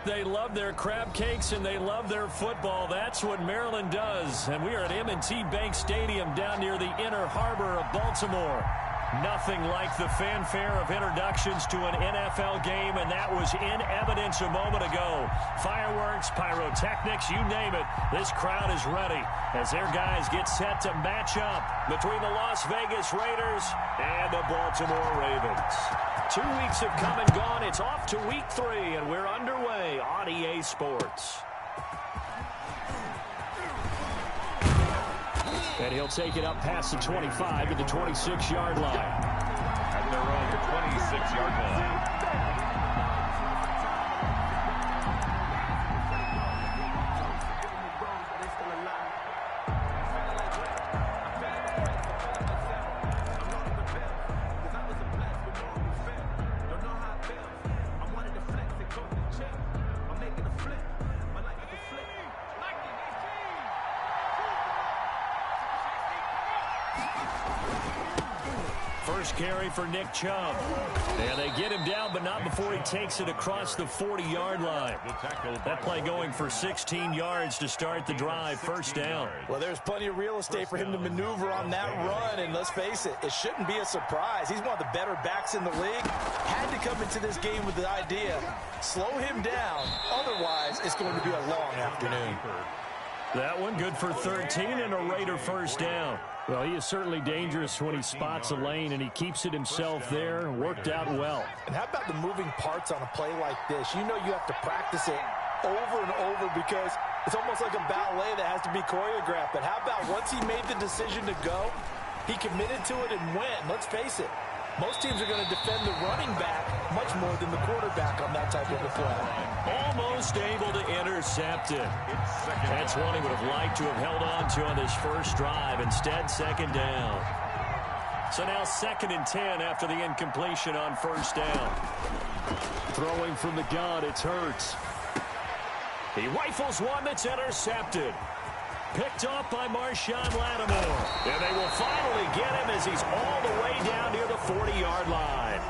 They love their crab cakes and they love their football. That's what Maryland does. And we are at M&T Bank Stadium down near the Inner Harbor of Baltimore. Nothing like the fanfare of introductions to an NFL game, and that was in evidence a moment ago. Fireworks, pyrotechnics, you name it. This crowd is ready as their guys get set to match up between the Las Vegas Raiders and the Baltimore Ravens. 2 weeks have come and gone. It's off to week 3, and we're underway on EA Sports. And he'll take it up past the 25 to the 26-yard line. At their own 26-yard line. First carry for Nick Chubb. And they get him down, but not before he takes it across the 40-yard line. That play going for 16 yards to start the drive, first down. Well, there's plenty of real estate for him to maneuver on that run, and let's face it, it shouldn't be a surprise. He's one of the better backs in the league. Had to come into this game with the idea, slow him down, otherwise it's going to be a long afternoon. That one good for 13 and a Raider first down. Well, he is certainly dangerous when he spots a lane, and he keeps it himself there. Worked out well. And how about the moving parts on a play like this? You know you have to practice it over and over because it's almost like a ballet that has to be choreographed. But how about once he made the decision to go, he committed to it and went. Let's face it, most teams are going to defend the running back much more than the quarterback on that type of a play. Almost able to intercept it. That's one he would have liked to have held on to on this first drive. Instead, second down. So now 2nd and 10 after the incompletion on first down. Throwing from the gun, it's Hurts. He rifles one that's intercepted. Picked off by Marshawn Lattimore. And they will finally get him as he's all the way down near the 40-yard line.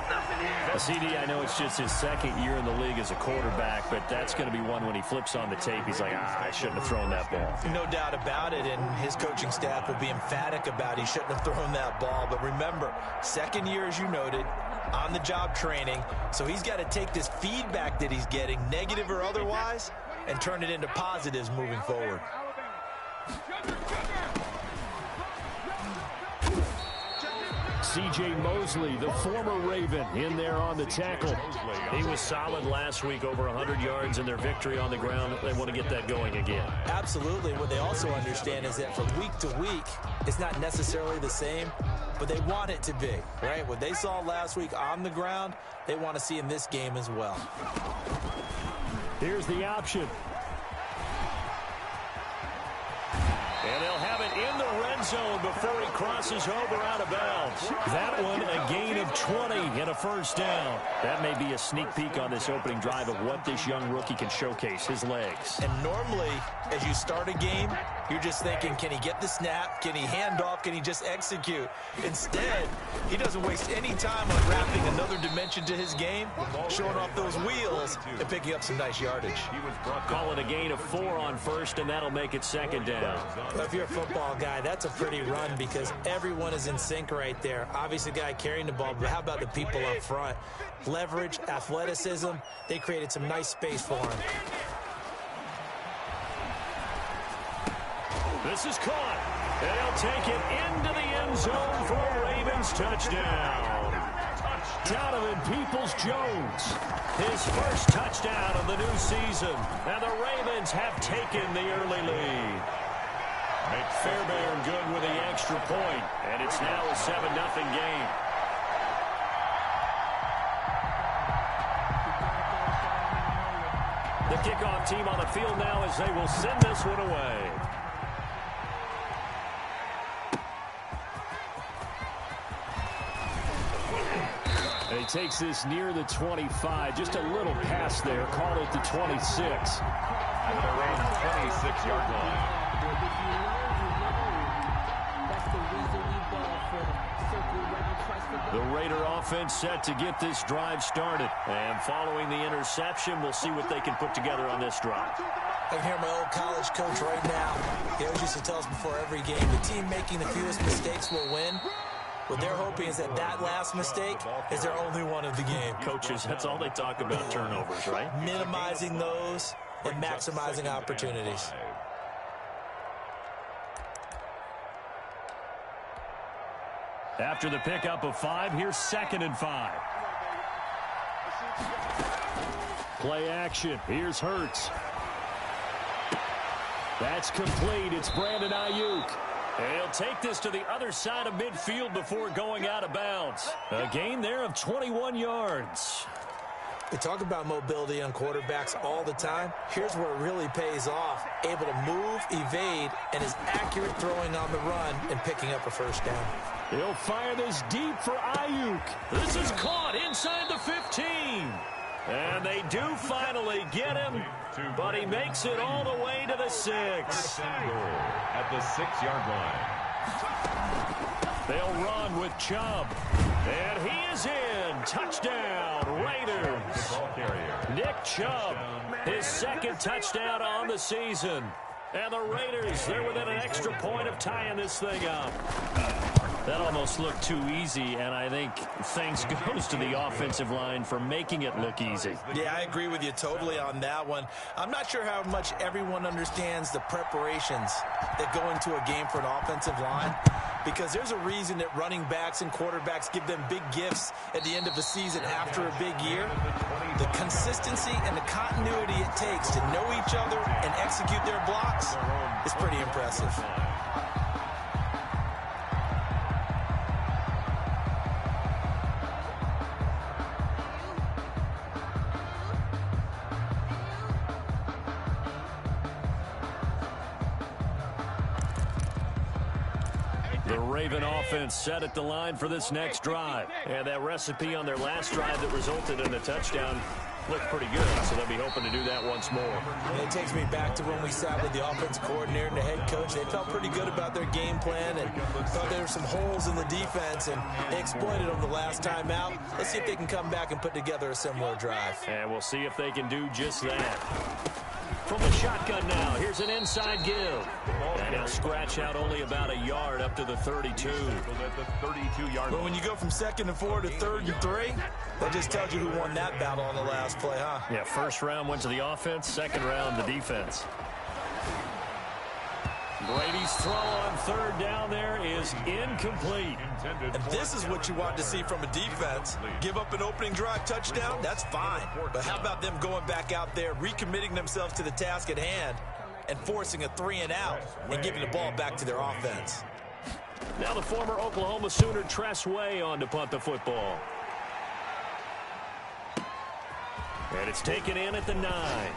CD, I know it's just his 2nd year in the league as a quarterback, but that's going to be one when he flips on the tape. He's like, I shouldn't have thrown that ball. No doubt about it, and his coaching staff will be emphatic about he shouldn't have thrown that ball. But remember, 2nd year, as you noted, on-the-job training, so he's got to take this feedback that he's getting, negative or otherwise, and turn it into positives moving forward. C.J. Mosley, the former Raven, in there on the tackle. He was solid last week, over 100 yards in their victory on the ground. They want to get that going again. Absolutely. What they also understand is that from week to week, it's not necessarily the same, but they want it to be, right? What they saw last week on the ground, they want to see in this game as well. Here's the option. And they'll have it in the red zone before he crosses over out of bounds. That one, a gain of 20 and a first down. That may be a sneak peek on this opening drive of what this young rookie can showcase, his legs. And normally, as you start a game, you're just thinking, can he get the snap? Can he hand off? Can he just execute? Instead, he doesn't waste any time unwrapping another dimension to his game, showing off those wheels and picking up some nice yardage. Call it a gain of 4 on first, and that'll make it second down. Well, if you're a football guy, that's a pretty run because everyone is in sync right there. Obviously, the guy carrying the ball, but how about the people up front? Leverage, athleticism, they created some nice space for him. This is caught, and he'll take it into the end zone for a Ravens touchdown. Donovan Peoples-Jones, his first touchdown of the new season, and the Ravens have taken the early lead. Fairbairn good with the extra point, and it's now a 7-0 game. The kickoff team on the field now as they will send this one away. And he takes this near the 25, just a little pass there, called it the 26. At their own 26-yard line. That's the reason we ball for the circle round twice for The Raider offense set to get this drive started. And following the interception, we'll see what they can put together on this drive. I can hear my old college coach right now. He always used to tell us before every game, the team making the fewest mistakes will win. What they're hoping is that that last mistake is their only one of the game. Coaches, that's all they talk about, turnovers, right? Minimizing those and maximizing opportunities. After the pickup of 5, here's 2nd and 5. Play action. Here's Hurts. That's complete. It's Brandon Ayuk. And he'll take this to the other side of midfield before going out of bounds. A gain there of 21 yards. We talk about mobility on quarterbacks all the time. Here's where it really pays off. Able to move, evade, and is accurate throwing on the run and picking up a first down. He'll fire this deep for Ayuk. This is caught inside the 15. And they do finally get him, but he makes it all the way to the 6. At the 6-yard line. They'll run with Chubb. And he is in. Touchdown, Raiders. Nick Chubb, his 2nd touchdown on the season. And the Raiders, they're within an extra point of tying this thing up. That almost looked too easy, and I think thanks goes to the offensive line for making it look easy. Yeah, I agree with you totally on that one. I'm not sure how much everyone understands the preparations that go into a game for an offensive line, because there's a reason that running backs and quarterbacks give them big gifts at the end of the season after a big year. The consistency and the continuity it takes to know each other and execute their blocks is pretty impressive. The Raven offense set at the line for this next drive. And that recipe on their last drive that resulted in a touchdown looked pretty good, so they'll be hoping to do that once more. It takes me back to when we sat with the offensive coordinator and the head coach. They felt pretty good about their game plan and thought there were some holes in the defense, and they exploited them the last time out. Let's see if they can come back and put together a similar drive. And we'll see if they can do just that. From the shotgun now, here's an inside give. And he'll scratch out only about a yard up to the 32. But when you go from 2nd and 4 to 3rd and 3, that just tells you who won that battle on the last play, huh? Yeah, first round went to the offense, second round the defense. Brady's throw on 3rd down there is incomplete. And this is what you want to see from a defense. Give up an opening drive touchdown, that's fine. But how about them going back out there, recommitting themselves to the task at hand, and forcing a 3-and-out and giving the ball back to their offense. Now the former Oklahoma Sooner Tress Way on to punt the football. And it's taken in at the 9.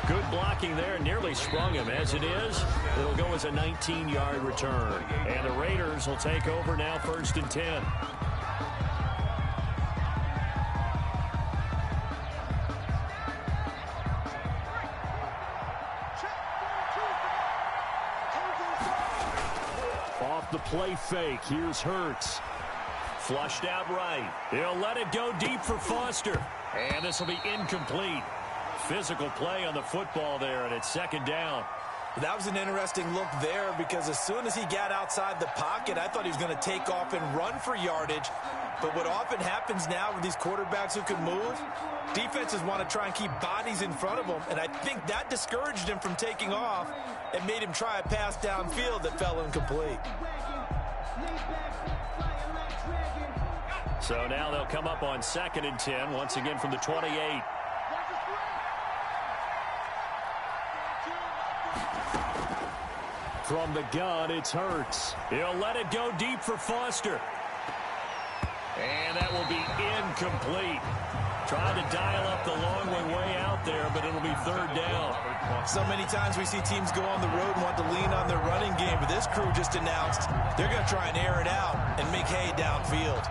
Good blocking there, nearly sprung him. As it is, it'll go as a 19-yard return. And the Raiders will take over now 1st and 10. Off the play fake, here's Hurts. Flushed out right. He'll let it go deep for Foster. And this will be incomplete. Physical play on the football there, and it's 2nd down. That was an interesting look there, because as soon as he got outside the pocket, I thought he was going to take off and run for yardage. But what often happens now with these quarterbacks who can move, defenses want to try and keep bodies in front of them, and I think that discouraged him from taking off and made him try a pass downfield that fell incomplete. So now they'll come up on 2nd and 10, once again from the 28. From the gun, it's Hurts. He'll let it go deep for Foster. And that will be incomplete. Trying to dial up the long way out there, but it'll be 3rd down. So many times we see teams go on the road and want to lean on their running game, but this crew just announced they're going to try and air it out and make hay downfield.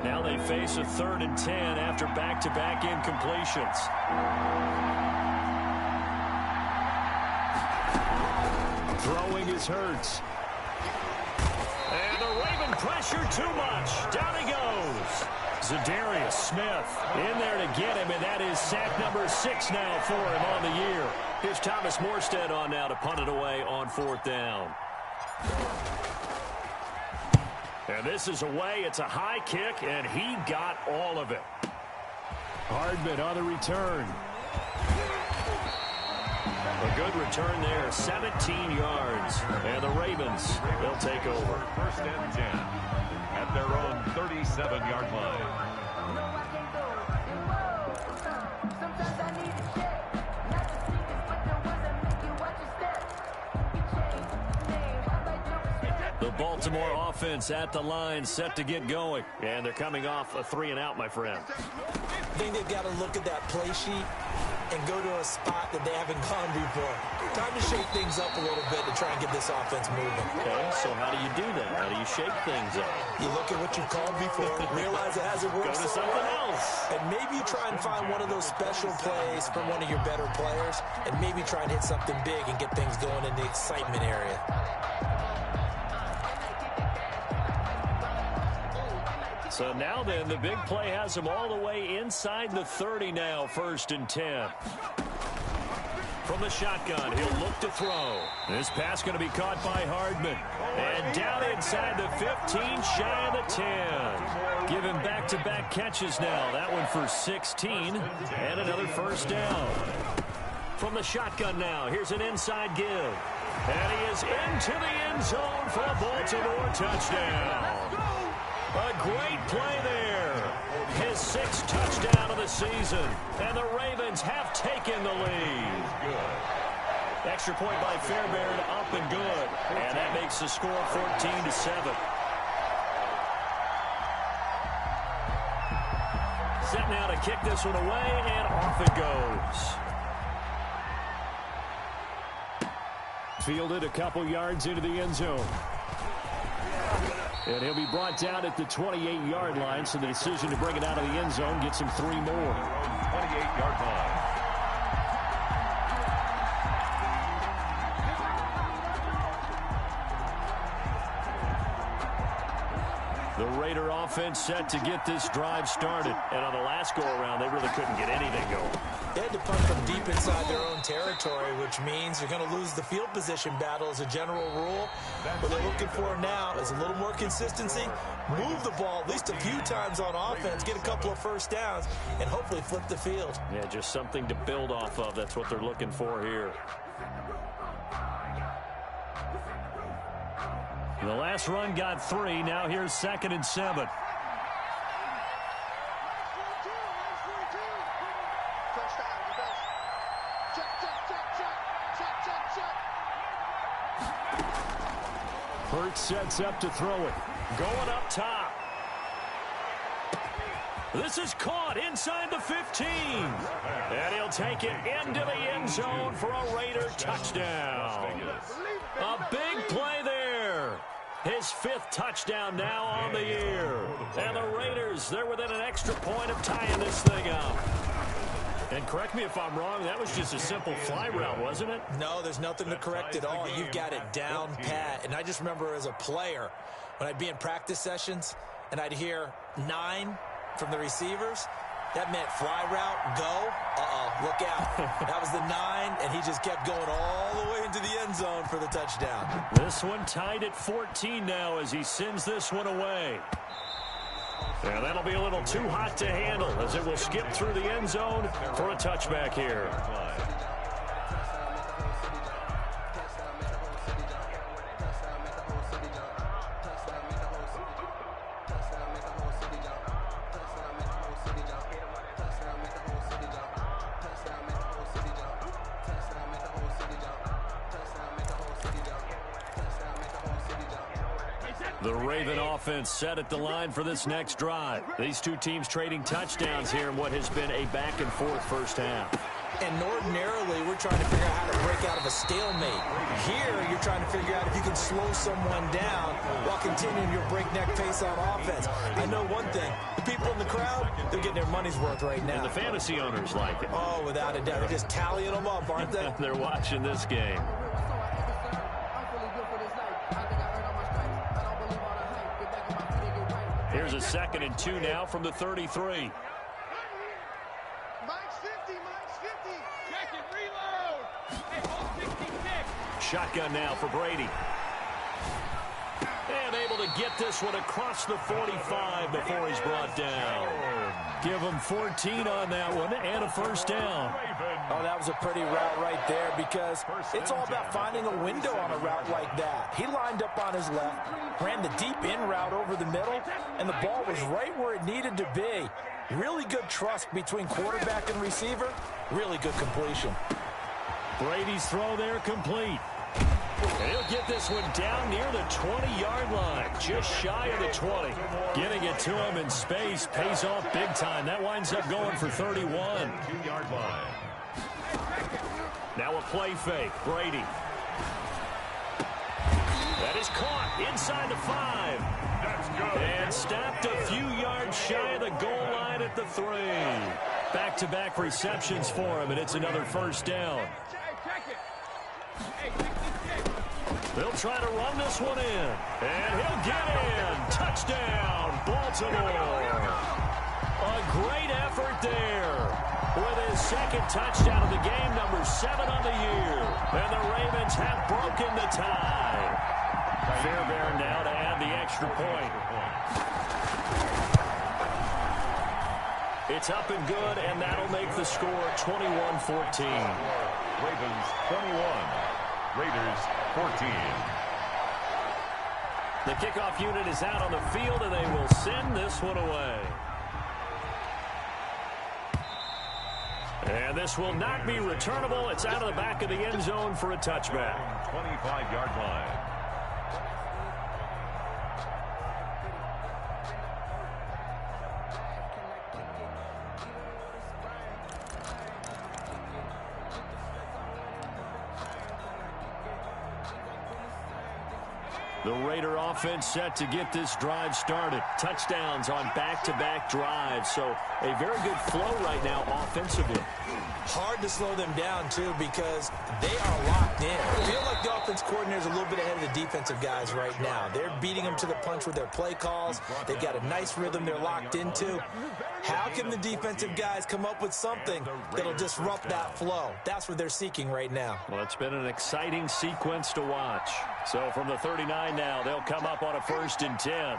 Now they face a 3rd and 10 after back-to-back incompletions. Throwing is Hurts. And the Raven pressure too much. Down he goes. Zadarius Smith in there to get him, and that is sack number 6 now for him on the year. Here's Thomas Morstead on now to punt it away on 4th down. And this is away. It's a high kick, and he got all of it. Hardman on the return. A good return there, 17 yards. And the Ravens, they'll take over. 1st and 10 at their own 37-yard line. The Baltimore offense at the line, set to get going. And they're coming off a 3-and-out, my friend. I think they've got to look at that play sheet and go to a spot that they haven't gone before. Time to shake things up a little bit to try and get this offense moving. Okay, so how do you do that? How do you shake things up? You look at what you've called before, realize it hasn't worked. Go to something else. And maybe you try and find one of those special plays from one of your better players, and maybe try and hit something big and get things going in the excitement area. So now then, the big play has him all the way inside the 30 now, 1st and 10. From the shotgun, he'll look to throw. This pass going to be caught by Hardman. And down inside the 15, shy of the 10. Give him back-to-back catches now. That one for 16, and another 1st down. From the shotgun now, here's an inside give. And he is into the end zone for a Baltimore touchdown. A great play there. His 6th touchdown of the season. And the Ravens have taken the lead. Extra point by Fairbairn, up and good. And that makes the score 14-7. Set now to kick this one away, and off it goes. Fielded a couple yards into the end zone. And he'll be brought down at the 28-yard line, so the decision to bring it out of the end zone gets him 3 more. 28-yard line. The Raider offense set to get this drive started. And on the last go-around, they really couldn't get anything going. They had to punt from deep inside their own territory, which means you're going to lose the field position battle as a general rule. What they're looking for now is a little more consistency, move the ball at least a few times on offense, get a couple of 1st downs, and hopefully flip the field. Yeah, just something to build off of. That's what they're looking for here. The last run got 3. Now here's 2nd and 7. Hurts sets up to throw it. Going up top. This is caught inside the 15. And he'll take it into the end zone for a Raider touchdown. A big play there. His 5th touchdown now on the year. And the Raiders, they're within an extra point of tying this thing up. And correct me if I'm wrong, that was just a simple fly route, wasn't it? No, there's nothing to correct at all. You've got it down pat. And I just remember as a player, when I'd be in practice sessions and I'd hear 9 from the receivers, that meant fly route, go. Look out. That was the 9, and he just kept going all the way into the end zone for the touchdown. This one tied at 14 now as he sends this one away. And that'll be a little too hot to handle as it will skip through the end zone for a touchback here. The Raven offense set at the line for this next drive. These two teams trading touchdowns here in what has been a back-and-forth first half. And ordinarily, we're trying to figure out how to break out of a stalemate. Here, you're trying to figure out if you can slow someone down while continuing your breakneck pace on offense. I know one thing. The people in the crowd, they're getting their money's worth right now. And the fantasy owners like it. Oh, without a doubt. They're just tallying them up, aren't they? They're watching this game. a 2nd and 2 now from the 33. Shotgun now for Brady. And able to get this one across the 45 before he's brought down. Give him 14 on that one and a first down. Oh, that was a pretty route right there because it's all about finding a window on a route like that. He lined up on his left, ran the deep in route over the middle, and the ball was right where it needed to be. Really good trust between quarterback and receiver. Really good completion. Brady's throw there complete. And he'll get this one down near the 20-yard line, just shy of the 20. Getting it to him in space pays off big time. That winds up going for 31. 2-yard line. Now a play fake. Brady. That is caught inside the 5. That's good. And stopped a few yards shy of the goal line at the 3. Back-to-back receptions for him, and it's another first down. They'll try to run this one in. And he'll get in. Touchdown, Baltimore. A great effort there. With his 2nd touchdown of the game, number 7 on the year. And the Ravens have broken the tie. Fairbairn now to add the extra point. It's up and good, and that'll make the score 21-14. Ravens 21. Raiders 14. The kickoff unit is out on the field, and they will send this one away. And this will not be returnable. It's out of the back of the end zone for a touchback. 25-yard line. The Raider offense set to get this drive started. Touchdowns on back-to-back drives. So a very good flow right now offensively. Hard to slow them down, too, because they are locked in. I feel like the offense coordinator is a little bit ahead of the defensive guys right now. They're beating them to the punch with their play calls. They've got a nice rhythm they're locked into. How can the defensive guys come up with something that'll disrupt that flow? That's what they're seeking right now. Well, it's been an exciting sequence to watch. So from the 39 now, they'll come up on a 1st and 10.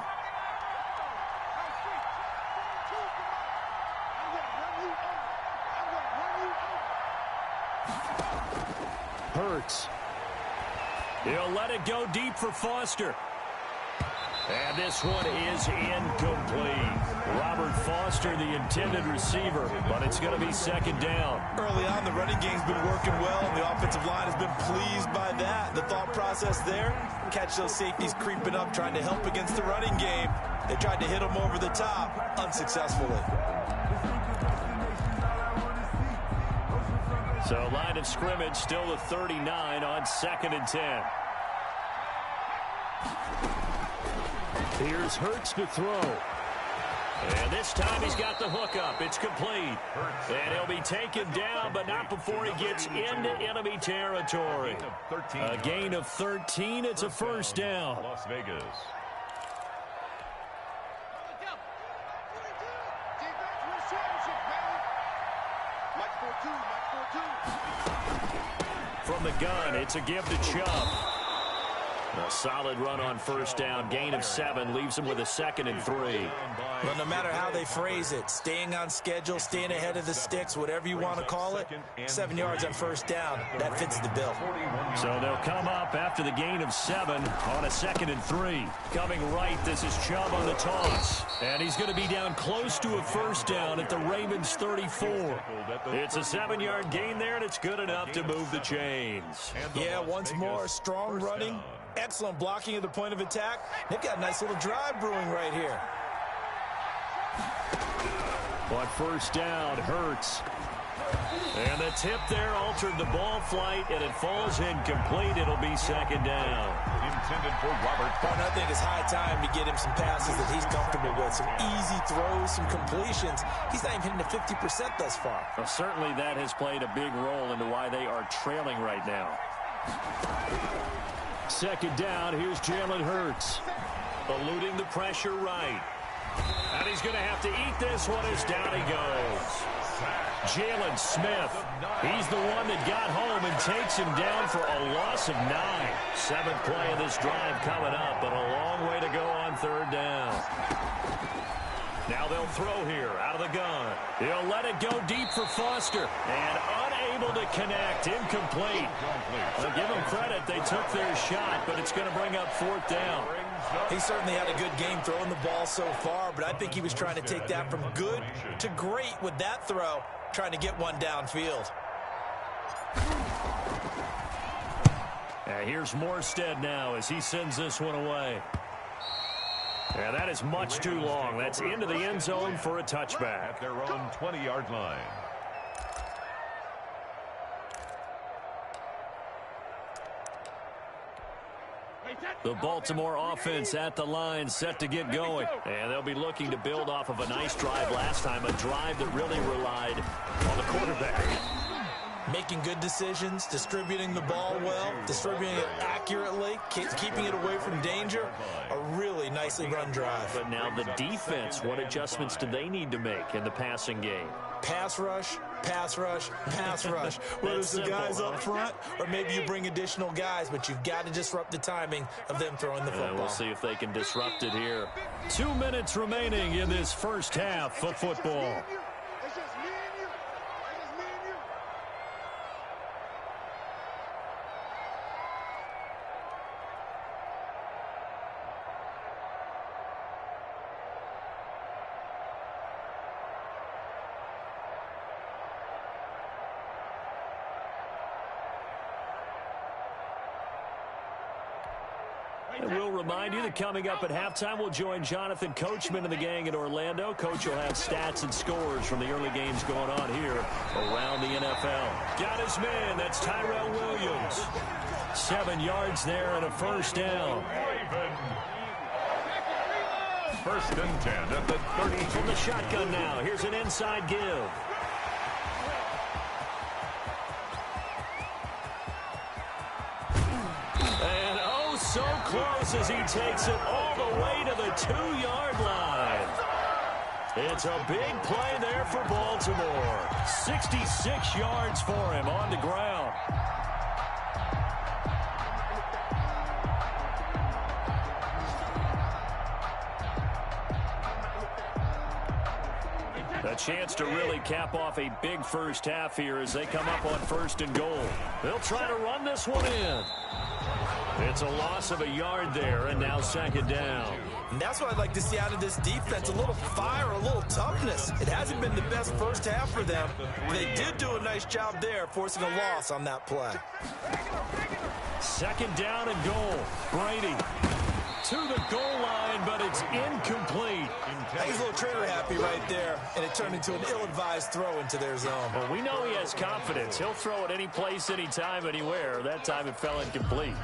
Hurts. He'll let it go deep for Foster. And this one is incomplete. Robert Foster, the intended receiver, but it's going to be 2nd down. Early on, the running game's been working well, and the offensive line has been pleased by that. The thought process there, catch those safeties creeping up, trying to help against the running game. They tried to hit them over the top, unsuccessfully. So line of scrimmage still the 39 on 2nd and 10. Here's Hurts to throw. And this time he's got the hook up. It's complete. And he'll be taken down, but not before he gets into enemy territory. A gain of 13. It's a first down. Las Vegas. From the gun, it's a give to Chubb. A solid run on first down. Gain of 7 leaves him with a 2nd and 3. Well, no matter how they phrase it, staying on schedule, staying ahead of the sticks, whatever you want to call it, 7 yards on first down, that fits the bill. So they'll come up after the gain of 7 on a 2nd and 3. Coming right, this is Chubb on the toss. And he's going to be down close to a first down at the Ravens 34. It's a 7-yard gain there, and it's good enough to move the chains. Yeah, once more, strong running. Excellent blocking at the point of attack. They've got a nice little drive brewing right here. On first down, Hurts. And the tip there altered the ball flight, and it falls incomplete. It'll be 2nd down. Intended for Robert. And I think it's high time to get him some passes that he's comfortable with. Some easy throws, some completions. He's not even hitting the 50% thus far. Well, certainly that has played a big role into why they are trailing right now. 2nd down, here's Jalen Hurts. Eluding the pressure right. And he's going to have to eat this one as down he goes. Jalen Smith, he's the one that got home and takes him down for a loss of 9. 7th play of this drive coming up, but a long way to go on 3rd down. Now they'll throw here out of the gun. He'll let it go deep for Foster. And unable to connect. Incomplete. Well, give them credit. They took their shot, but it's going to bring up 4th down. He certainly had a good game throwing the ball so far, but I think he was trying to take that from good to great with that throw, trying to get one downfield. Here's Morstead now as he sends this one away. Yeah, that is much too long. That's into the end zone for a touchback. At their own 20-yard line. The Baltimore offense at the line, set to get going. And they'll be looking to build off of a nice drive last time, a drive that really relied on the quarterback. Making good decisions, distributing the ball well, distributing it accurately, keeping it away from danger. A really nicely run drive. But now the defense, what adjustments do they need to make in the passing game? Pass rush, pass rush, pass rush. Whether it's the guys up front or maybe you bring additional guys, but you've got to disrupt the timing of them throwing the football. We'll see if they can disrupt it here. 2 minutes remaining in this first half of football. And we'll remind you that coming up at halftime, we'll join Jonathan Coachman and the gang in Orlando. Coach will have stats and scores from the early games going on here around the NFL. Got his man. That's Tyrell Williams. 7 yards there and a first down. 1st and 10 at the 30. From the shotgun now. Here's an inside give. So close as he takes it all the way to the 2-yard line. It's a big play there for Baltimore. 66 yards for him on the ground. A chance to really cap off a big first half here as they come up on 1st and goal. They'll try to run this one in. It's a loss of a yard there, and now 2nd down. And that's what I'd like to see out of this defense, a little fire, a little toughness. It hasn't been the best first half for them. They did do a nice job there, forcing a loss on that play. 2nd down and goal. Brady to the goal line, but it's incomplete. He's a little trigger happy right there, and it turned into an ill-advised throw into their zone. Well, we know he has confidence. He'll throw it any place, anytime, anywhere. That time it fell incomplete.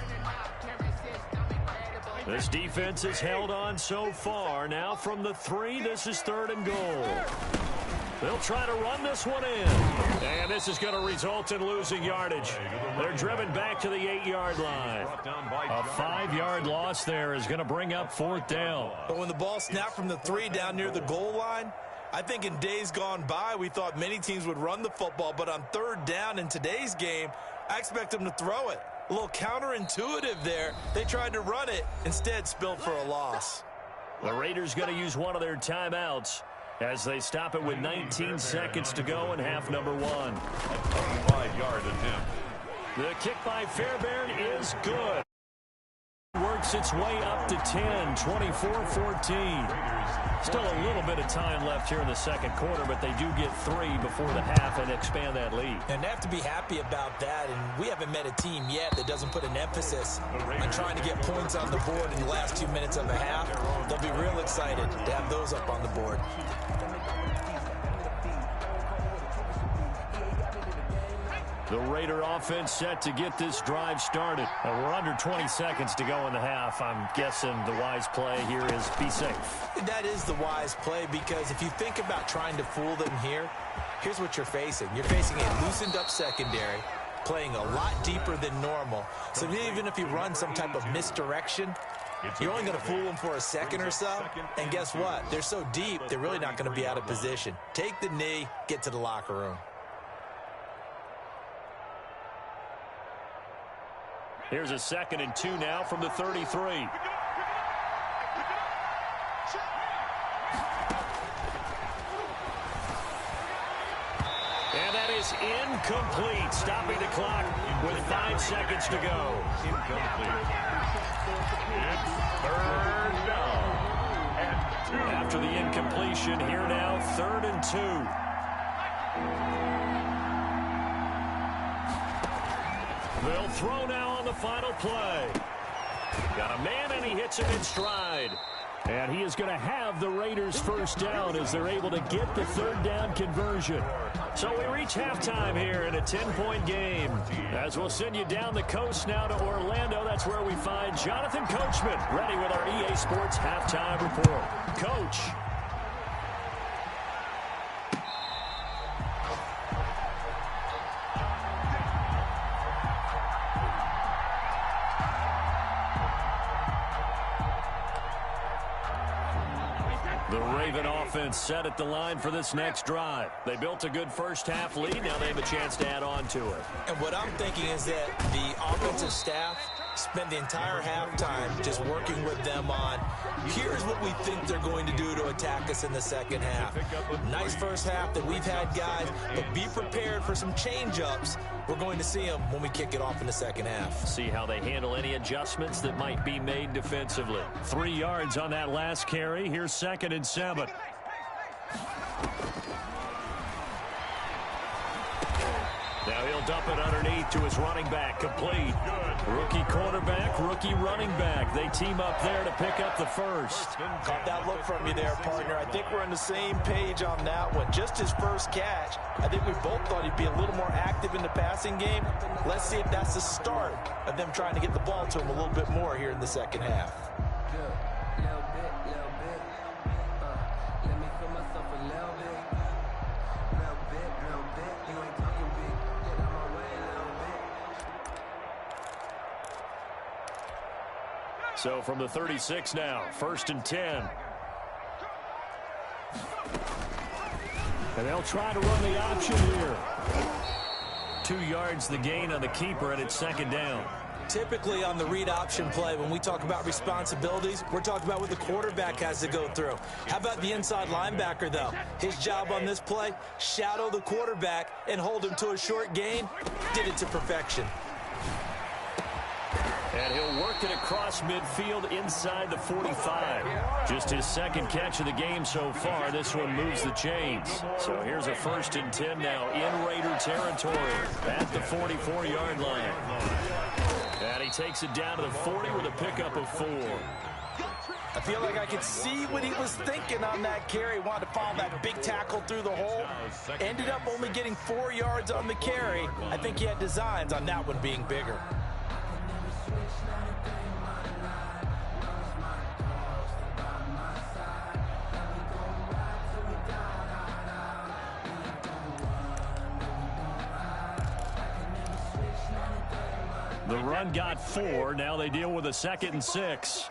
This defense has held on so far. Now from the 3, this is 3rd and goal. They'll try to run this one in. And this is going to result in losing yardage. They're driven back to the 8-yard line. A 5-yard loss there is going to bring up 4th down. But when the ball snapped from the 3 down near the goal line, I think in days gone by, we thought many teams would run the football. But on 3rd down in today's game, I expect them to throw it. A little counterintuitive there. They tried to run it, instead spilled for a loss. The Raiders going to use one of their timeouts as they stop it with 19 seconds to go in half number 1. 5-yard attempt. The kick by Fairbairn is good. Works its way up to 10, 24-14. Still a little bit of time left here in the 2nd quarter, but they do get 3 before the half and expand that lead. And they have to be happy about that, and we haven't met a team yet that doesn't put an emphasis on trying to get points on the board in the last 2 minutes of a half. They'll be real excited to have those up on the board. The Raider offense set to get this drive started. And we're under 20 seconds to go in the half. I'm guessing the wise play here is be safe. That is the wise play, because if you think about trying to fool them here, here's what you're facing. You're facing a loosened up secondary, playing a lot deeper than normal. So even if you run some type of misdirection, You're only going to fool them for a second or so, and guess what? They're so deep, they're really not going to be out of position. Take the knee, get to the locker room. Here's a 2nd and 2 now from the 33. And that is incomplete, stopping the clock with 5 seconds to go. Incomplete. It's 3rd down and 2. After the incompletion, here now, 3rd and 2. They'll throw now on the final play. Got a man, and he hits him in stride. And he is going to have the Raiders' first down as they're able to get the 3rd down conversion. So we reach halftime here in a 10-point game. As we'll send you down the coast now to Orlando, that's where we find Jonathan Coachman ready with our EA Sports halftime report. Coach. The Raven offense set at the line for this next drive. They built a good first-half lead. Now they have a chance to add on to it. And what I'm thinking is that the offensive staff spent the entire halftime just working with them on, here's what we think they're going to do to attack us in the second half. Nice first half that we've had, guys, but be prepared for some change-ups. We're going to see them when we kick it off in the second half. See how they handle any adjustments that might be made defensively. 3 yards on that last carry. Here's 2nd and 7. Now he'll dump it underneath to his running back, complete. Rookie quarterback, rookie running back. They team up there to pick up the first. Caught that look from you there, partner. I think we're on the same page on that one. Just his first catch. I think we both thought he'd be a little more active in the passing game. Let's see if that's the start of them trying to get the ball to him a little bit more here in the second half. So from the 36 now, 1st and 10. And they'll try to run the option here. 2 yards the gain on the keeper, and it's 2nd down. Typically on the read option play, when we talk about responsibilities, we're talking about what the quarterback has to go through. How about the inside linebacker, though? His job on this play, shadow the quarterback and hold him to a short gain. Did it to perfection. And he'll work it across midfield inside the 45. Just his 2nd catch of the game so far. This one moves the chains. So here's a 1st and 10 now in Raider territory at the 44-yard line. And he takes it down to the 40 with a pickup of 4. I feel like I could see what he was thinking on that carry. Wanted to follow that big tackle through the hole. Ended up only getting 4 yards on the carry. I think he had designs on that one being bigger. The run got 4. Now they deal with a 2nd and 6.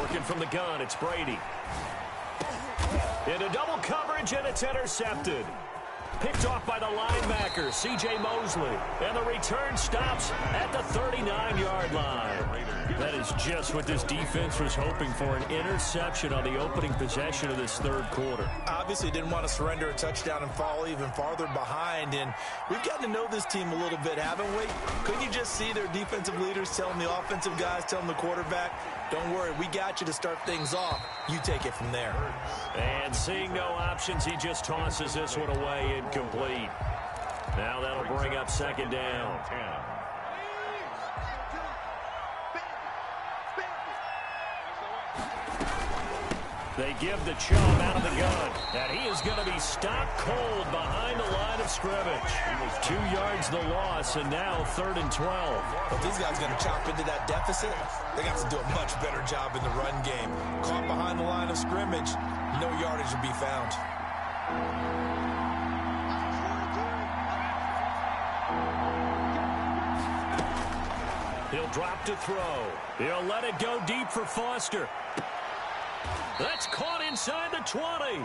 Working from the gun, it's Brady. Into double coverage, and it's intercepted. Picked off by the linebacker, C.J. Mosley. And the return stops at the 39-yard line. That is just what this defense was hoping for, an interception on the opening possession of this 3rd quarter. Obviously didn't want to surrender a touchdown and fall even farther behind. And we've gotten to know this team a little bit, haven't we? Couldn't you just see their defensive leaders telling the offensive guys, telling the quarterback, don't worry, we got you to start things off. You take it from there. And seeing no options, he just tosses this one away incomplete. Now that'll bring up 2nd down. They give the Chubb out of the gun. And he is going to be stopped cold behind the line of scrimmage. 2 yards the loss, and now 3rd and 12. But these guys going to chop into that deficit? They got to do a much better job in the run game. Caught behind the line of scrimmage, no yardage to be found. He'll drop to throw. He'll let it go deep for Foster. That's caught inside the 20.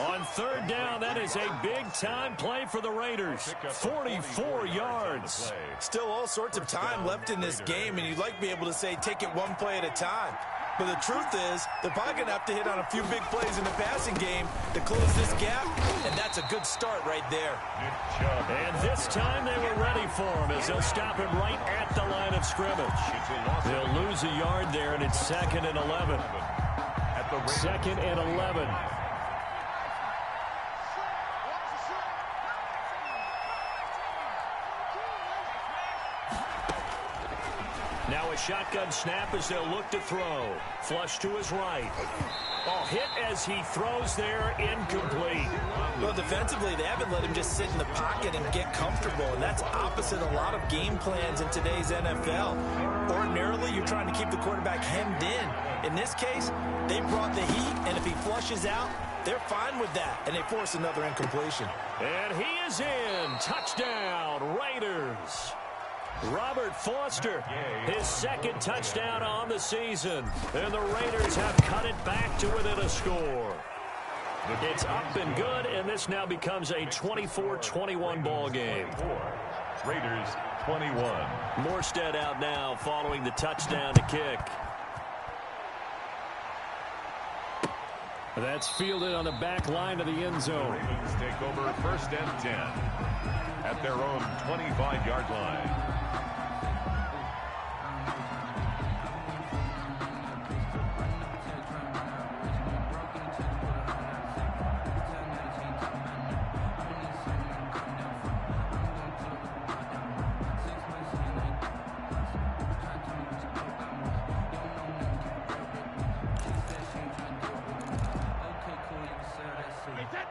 On third down, that is a big-time play for the Raiders. 44 yards. Still all sorts of time left in this game, and you'd like to be able to say take it one play at a time. But the truth is, they're probably going to have to hit on a few big plays in the passing game to close this gap, and that's a good start right there. And this time they were ready for him as they'll stop him right at the line of scrimmage. They'll lose a yard there, and it's 2nd and 11. 2nd and 11. Now a shotgun snap as they'll look to throw. Flush to his right. Oh, hit as he throws there, incomplete. Well, defensively, they haven't let him just sit in the pocket and get comfortable, and that's opposite a lot of game plans in today's NFL. Ordinarily, you're trying to keep the quarterback hemmed in. In this case, they brought the heat, and if he flushes out, they're fine with that, and they force another incompletion. And he is in. Touchdown, Raiders. Robert Foster, his 2nd touchdown on the season. And the Raiders have cut it back to within a score. It's up and good, and this now becomes a 24-21 ball game. Raiders 21. Morstead out now following the touchdown to kick. That's fielded on the back line of the end zone. Ravens take over 1st and 10 at their own 25-yard line.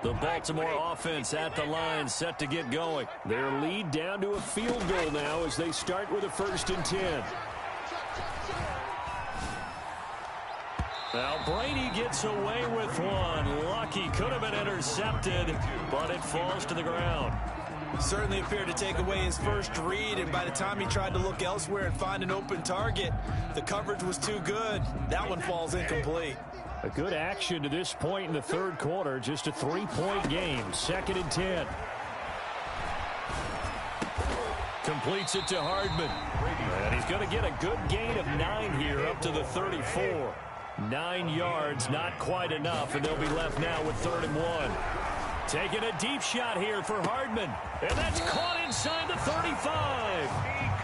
The Baltimore offense at the line, set to get going. Their lead down to a field goal now as they start with a 1st and 10. Now Brady gets away with one. Lucky, could have been intercepted, but it falls to the ground. Certainly appeared to take away his first read, and by the time he tried to look elsewhere and find an open target, the coverage was too good. That one falls incomplete. A good action to this point in the 3rd quarter. Just a 3-point game. 2nd and 10. Completes it to Hardman. And he's going to get a good gain of 9 here up to the 34. 9 yards, not quite enough, and they'll be left now with 3rd and 1. Taking a deep shot here for Hardman. And that's caught inside the 35.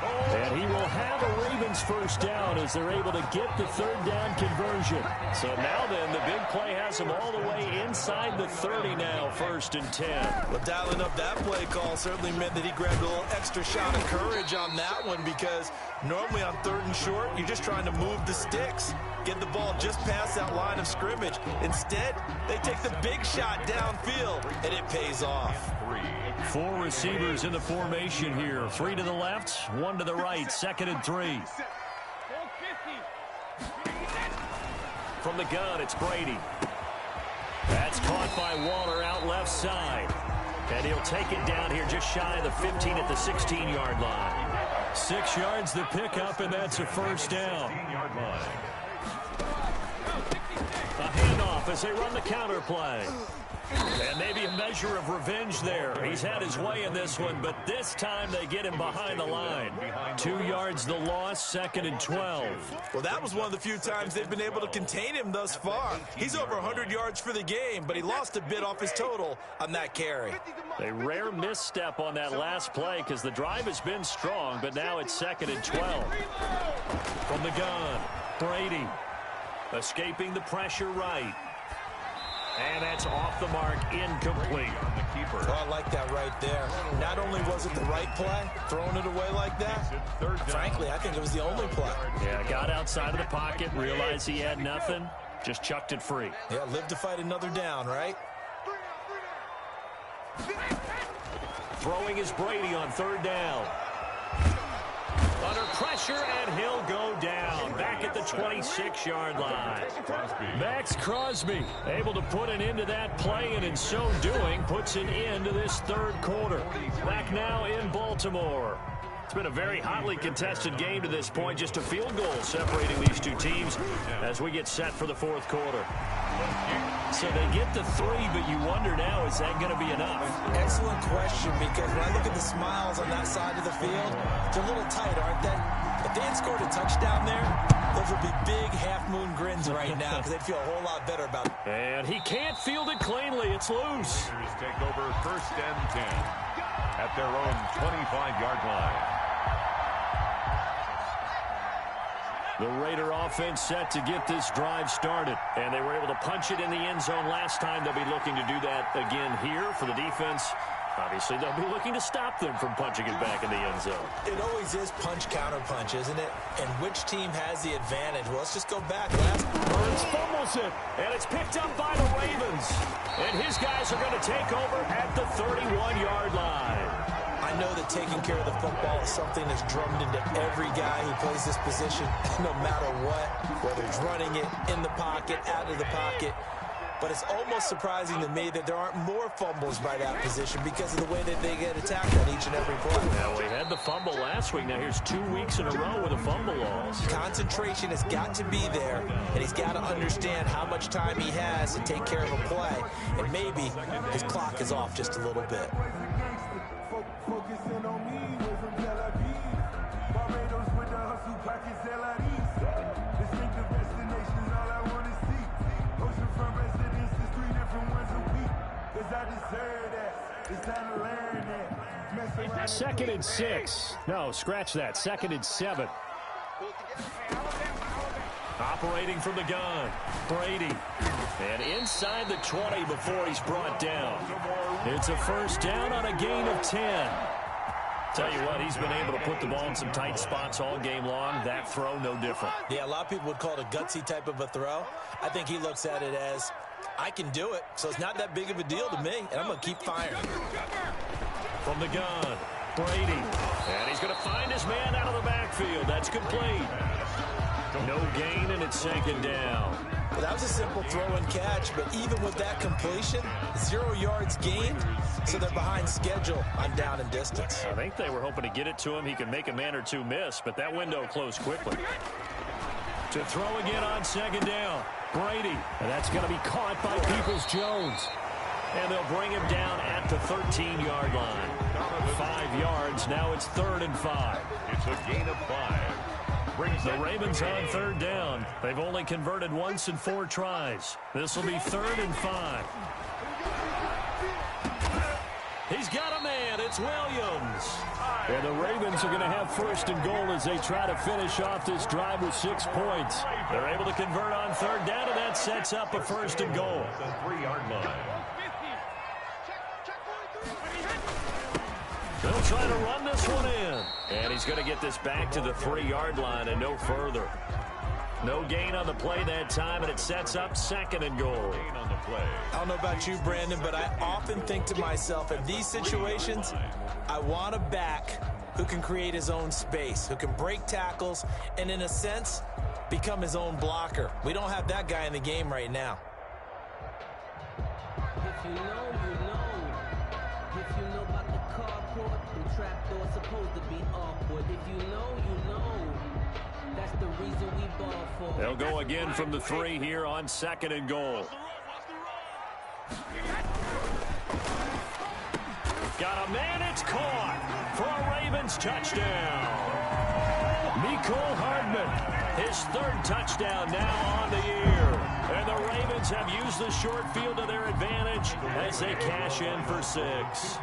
And he will have a Ravens 1st down as they're able to get the 3rd down conversion. So now then, the big play has him all the way inside the 30 now, 1st and 10. Well, dialing up that play call certainly meant that he grabbed a little extra shot of courage on that one, because normally on 3rd and short, you're just trying to move the sticks, get the ball just past that line of scrimmage. Instead, they take the big shot downfield, and it pays off. 4 receivers in the formation here. 3 to the left, 1 to the right. 2nd and 3. From the gun, it's Brady. That's caught by Waller out left side. And he'll take it down here just shy of the 15 at the 16-yard line. 6 yards the pickup, and that's a 1st down. A handoff as they run the counter play. And maybe a measure of revenge there. He's had his way in this one, but this time they get him behind the line. 2 yards the loss, 2nd and 12. Well, that was one of the few times they've been able to contain him thus far. He's over 100 yards for the game, but he lost a bit off his total on that carry. A rare misstep on that last play because the drive has been strong, but now it's 2nd and 12. From the gun, Brady escaping the pressure right. And that's off the mark, incomplete. Oh, I like that right there. Not only was it the right play, throwing it away like that, frankly, I think it was the only play. Yeah, got outside of the pocket, realized he had nothing, just chucked it free. Yeah, live to fight another down, right? Throwing is Brady on 3rd down. Under pressure, and he'll go down. Back at the 26-yard line. Max Crosby able to put an end to that play, and in so doing, puts an end to this 3rd quarter. Back now in Baltimore. It's been a very hotly contested game to this point. Just a field goal separating these two teams as we get set for the fourth quarter. So they get the 3, but you wonder now, is that going to be enough? Excellent question, because when I look at the smiles on that side of the field, they're a little tight, aren't they? If they had scored a touchdown there, those would be big half-moon grins right now because they'd feel a whole lot better about it. And he can't field it cleanly. It's loose. Take over first and 10 at their own 25-yard line. The Raider offense set to get this drive started. And they were able to punch it in the end zone last time. They'll be looking to do that again here for the defense. Obviously, they'll be looking to stop them from punching it back in the end zone. It always is punch-counter-punch, isn't it? And which team has the advantage? Well, let's just go back. Burns fumbles it, and it's picked up by the Ravens. And his guys are going to take over at the 31-yard line. I know that taking care of the football is something that's drummed into every guy who plays this position, no matter what, whether he's running it, in the pocket, out of the pocket. But it's almost surprising to me that there aren't more fumbles by that position because of the way that they get attacked on each and every play. Now, we had the fumble last week. Now, here's 2 weeks in a row with a fumble loss. Concentration has got to be there, and he's got to understand how much time he has to take care of a play. And maybe his clock is off just a little bit. Focusing on me, way from Tel Aviv. Barbados with the hustle, pockets LIDs. Distinctive destinations, all I want to see. Oceanfront residences, 3 different ones a week. Cause I deserve that. It's time to learn that. Second and 6. No, scratch that. Second and 7. Operating from the gun, Brady. And inside the 20 before he's brought down. It's a first down on a gain of 10. Tell you what, he's been able to put the ball in some tight spots all game long. That throw, no different. Yeah, a lot of people would call it a gutsy type of a throw. I think he looks at it as, I can do it, so it's not that big of a deal to me, and I'm going to keep firing. From the gun, Brady. And he's going to find his man out of the backfield. That's complete. No gain, and it's second down. Well, that was a simple throw and catch, but even with that completion, 0 yards gained, so they're behind schedule on down and distance. I think they were hoping to get it to him. He could make a man or two miss, but that window closed quickly. To throw again on second down, Brady. And that's going to be caught by Peoples-Jones. And they'll bring him down at the 13-yard line. 5 yards, now it's 3rd and 5. It's a gain of 5. The Ravens on 3rd down. They've only converted once in 4 tries. This will be 3rd and 5. He's got a man. It's Williams. And the Ravens are going to have 1st and goal as they try to finish off this drive with 6 points. They're able to convert on 3rd down, and that sets up a 1st and goal. The 3-yard line. They'll try to run this one in. And he's going to get this back to the 3-yard line and no further. No gain on the play that time, and it sets up 2nd and goal. Gain on the play. I don't know about you, Brandon, but I often think to myself, in these situations, I want a back who can create his own space, who can break tackles, and in a sense, become his own blocker. We don't have that guy in the game right now. If you know, you know. If you know about the carport, the trapdoor supposed to be awkward. If you know, you know. That's the reason we ball for. They'll go again from the 3 here on 2nd and goal. Got a man, it's caught for a Ravens touchdown. Mecole Hardman, his 3rd touchdown now on the year. And the Ravens have used the short field to their advantage as they cash in for 6.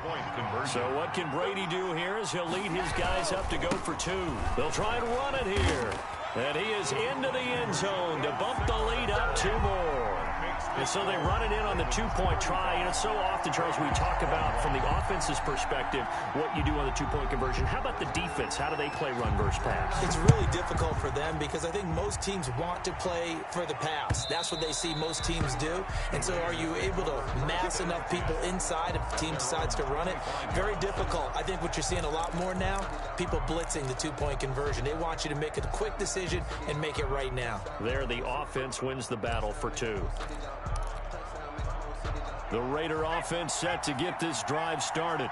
So what can Brady do here is he'll lead his guys up to go for 2. They'll try and run it here. And he is into the end zone to bump the lead up 2 more. And so they run it in on the 2-point try. You know, so often, Charles, we talk about from the offense's perspective what you do on the 2-point conversion. How about the defense? How do they play run versus pass? It's really difficult for them because I think most teams want to play for the pass. That's what they see most teams do. And so are you able to mass enough people inside if the team decides to run it? Very difficult. I think what you're seeing a lot more now, people blitzing the 2-point conversion. They want you to make a quick decision and make it right now. There, the offense wins the battle for 2. The Raider offense set to get this drive started.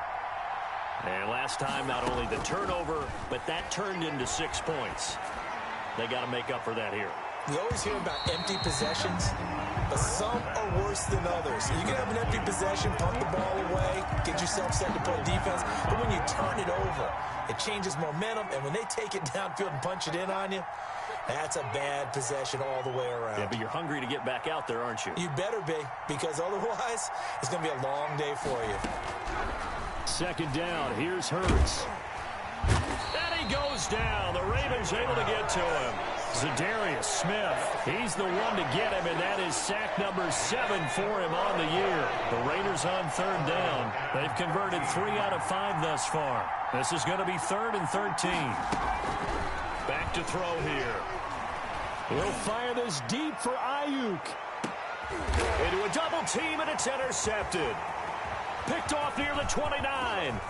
And last time, not only the turnover, but that turned into 6 points. They got to make up for that here. We always hear about empty possessions, but some are worse than others. You can have an empty possession, punt the ball away, get yourself set to play defense, but when you turn it over, it changes momentum, and when they take it downfield and punch it in on you, that's a bad possession all the way around. Yeah, but you're hungry to get back out there, aren't you? You better be, because otherwise, it's going to be a long day for you. Second down, here's Hurts. And he goes down. The Ravens able to get to him. Za'Darius Smith, he's the one to get him, and that is sack number 7 for him on the year. The Raiders on third down. They've converted 3 out of 5 thus far. This is going to be 3rd and 13. Back to throw here. He'll fire this deep for Ayuk. Into a double team, and it's intercepted. Picked off near the 29.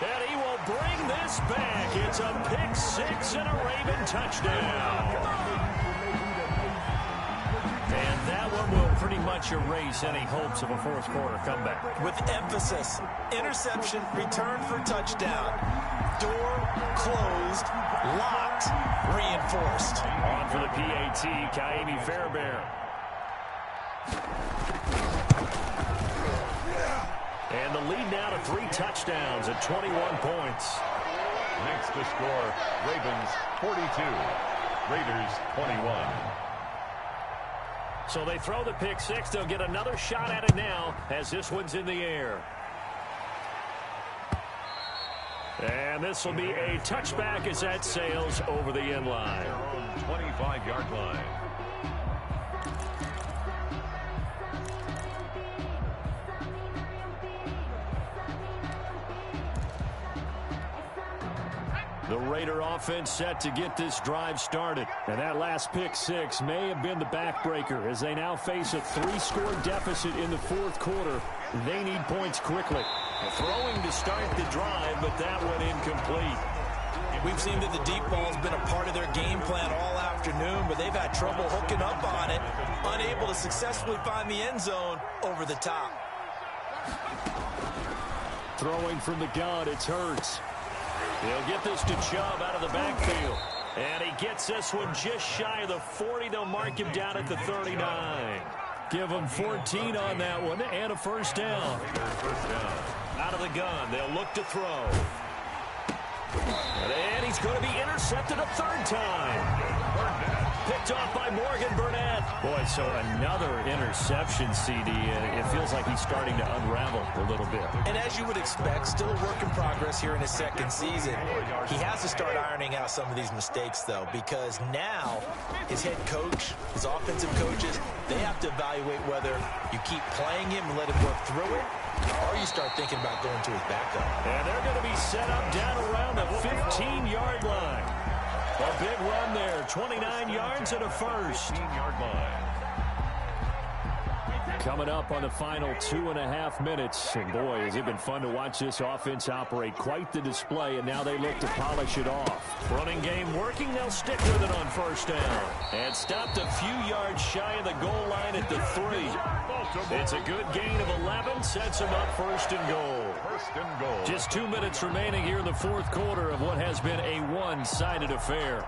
And he will bring this back. It's a pick 6 and a Raven touchdown. And that one will pretty much erase any hopes of a fourth quarter comeback. With emphasis, interception, return for touchdown. Door closed, locked, reinforced. On for the PAT, Kaimi Fairbairn. And the lead now to 3 touchdowns at 21 points. Next to score, Ravens 42, Raiders 21. So they throw the pick 6. They'll get another shot at it now as this one's in the air. And this will be a touchback as that sails over the end line. 25-yard line. The Raider offense set to get this drive started. And that last pick 6 may have been the backbreaker as they now face a 3-score deficit in the fourth quarter. They need points quickly. Throwing to start the drive, but that went incomplete. We've seen that the deep ball's been a part of their game plan all afternoon, but they've had trouble hooking up on it, unable to successfully find the end zone over the top. Throwing from the gun, it's Hurts. He'll get this to Chubb out of the backfield. And he gets this one just shy of the 40. They'll mark him down at the 39. Give him 14 on that one and a first down. Out of the gun, they'll look to throw. And he's going to be intercepted a 3rd time. Picked off by Morgan Burnett. Boy, so another interception, CD. It feels like he's starting to unravel a little bit. And as you would expect, still a work in progress here in his second season. He has to start ironing out some of these mistakes, though, because now his head coach, his offensive coaches, they have to evaluate whether you keep playing him and let him work through it, or you start thinking about going to his backup. And they're going to be set up down around the 15-yard line. A big run there, 29 yards and a first. 15-yard line. Coming up on the final 2.5 minutes. And boy, has it been fun to watch this offense operate. Quite the display, and now they look to polish it off. Running game working, they'll stick with it on first down. And stopped a few yards shy of the goal line at the 3. It's a good gain of 11, sets them up first and goal. First and goal. Just 2 minutes remaining here in the fourth quarter of what has been a one-sided affair.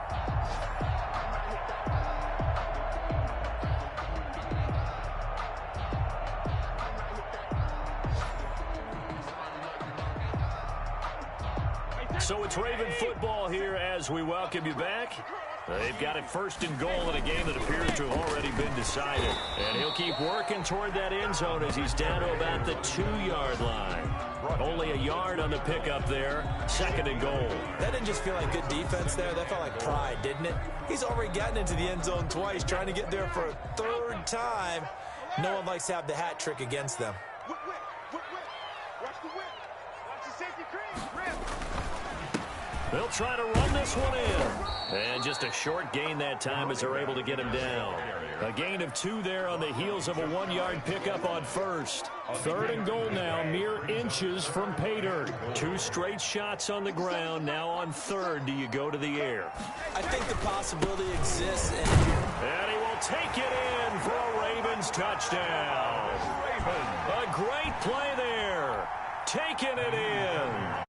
So it's Raven football here as we welcome you back. They've got it first and goal in a game that appears to have already been decided. And he'll keep working toward that end zone as he's down to about the 2-yard line. Only a yard on the pickup there. Second and goal. That didn't just feel like good defense there. That felt like pride, didn't it? He's already gotten into the end zone twice, trying to get there for a 3rd time. No one likes to have the hat trick against them. Watch the whip. Watch the safety cream. They'll try to run this one in. And just a short gain that time as they're able to get him down. A gain of 2 there on the heels of a 1-yard pickup on first. 3rd and goal now, mere inches from pay dirt. 2 straight shots on the ground. Now on 3rd, do you go to the air? I think the possibility exists. And he will take it in for a Ravens touchdown. open. A great play there. Taking it in.